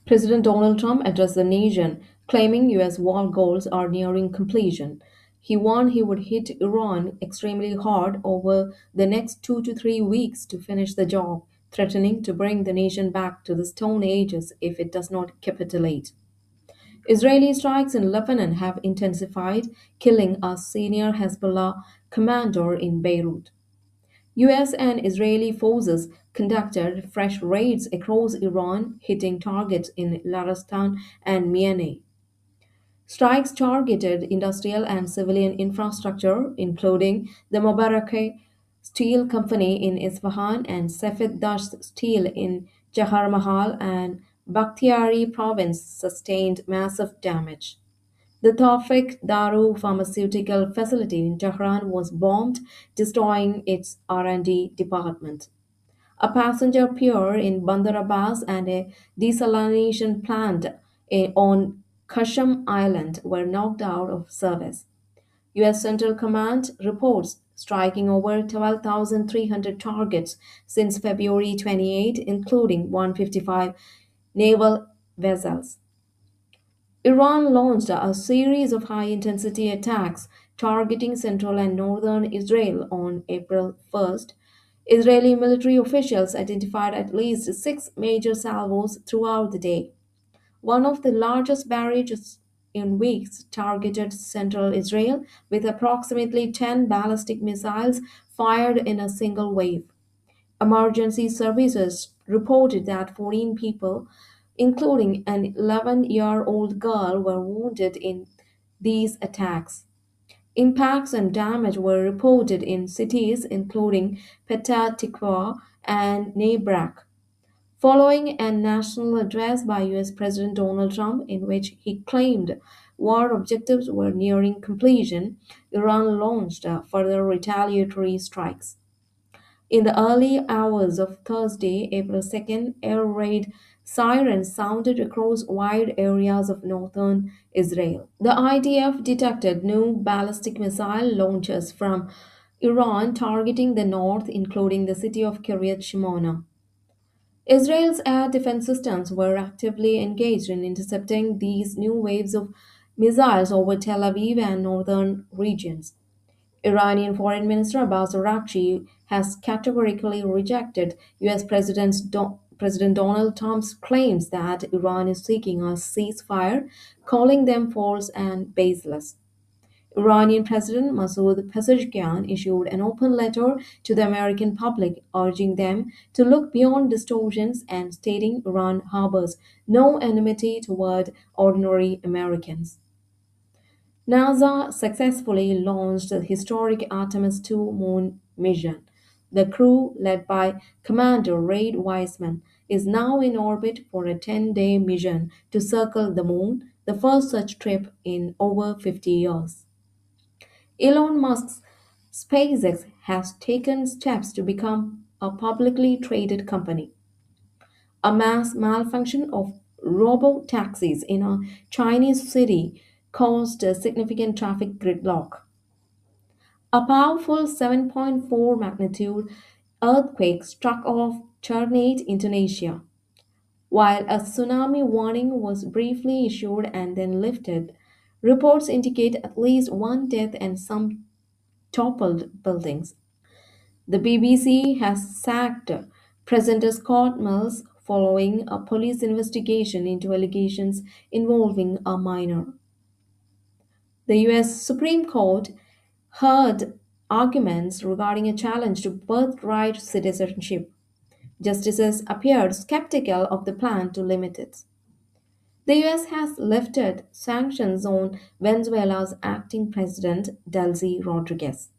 President Donald Trump addressed the nation, claiming U.S. war goals are nearing completion. He warned he would hit Iran extremely hard over the next 2 to 3 weeks to finish the job, threatening to bring the nation back to the Stone Ages if it does not capitulate. Israeli strikes in Lebanon have intensified, killing a senior Hezbollah commander in Beirut. US and Israeli forces conducted fresh raids across Iran, hitting targets in Laristan and Mianeh. Strikes targeted industrial and civilian infrastructure, including the Mubarakeh Steel Company in Isfahan and Safed Dash Steel in Jahar Mahal and Bakhtiari province sustained massive damage. The Tawfiq Daru pharmaceutical facility in Tehran was bombed, destroying its R&D department. A passenger pier in Bandar Abbas and a desalination plant on Kasham Island were knocked out of service. US Central Command reports striking over 12,300 targets since February 28, including 155 naval vessels. Iran launched a series of high intensity attacks targeting central and northern Israel on April 1st. Israeli military officials identified at least six major salvos throughout the day. One of the largest barrages in weeks targeted central Israel with approximately 10 ballistic missiles fired in a single wave. Emergency services reported that 14 people, including an 11-year-old girl, were wounded in these attacks. Impacts and damage were reported in cities including Petah Tikva and Nebrak. Following a national address by US President Donald Trump, in which he claimed war objectives were nearing completion, Iran launched further retaliatory strikes. In the early hours of Thursday, April 2nd, air raid sirens sounded across wide areas of northern Israel. The IDF detected new ballistic missile launches from Iran targeting the north, including the city of Kiryat Shimona. Israel's air defense systems were actively engaged in intercepting these new waves of missiles over Tel Aviv and northern regions. Iranian Foreign Minister Abbas Araghchi has categorically rejected President Donald Trump's claims that Iran is seeking a ceasefire, calling them false and baseless. Iranian President Masoud Pezeshkian issued an open letter to the American public urging them to look beyond distortions and stating Iran harbors no enmity toward ordinary Americans. NASA successfully launched the historic Artemis II moon mission. The crew, led by Commander Ray Wiseman, is now in orbit for a 10-day mission to circle the moon, the first such trip in over 50 years. Elon Musk's SpaceX has taken steps to become a publicly traded company. A mass malfunction of robo-taxis in a Chinese city caused a significant traffic gridlock. A powerful 7.4 magnitude earthquake struck off Ternate, Indonesia. While a tsunami warning was briefly issued and then lifted, reports indicate at least one death and some toppled buildings. The BBC has sacked presenter Scott Mills following a police investigation into allegations involving a minor. The US Supreme Court heard arguments regarding a challenge to birthright citizenship. Justices appeared skeptical of the plan to limit it. The US has lifted sanctions on Venezuela's acting president, Delcy Rodriguez.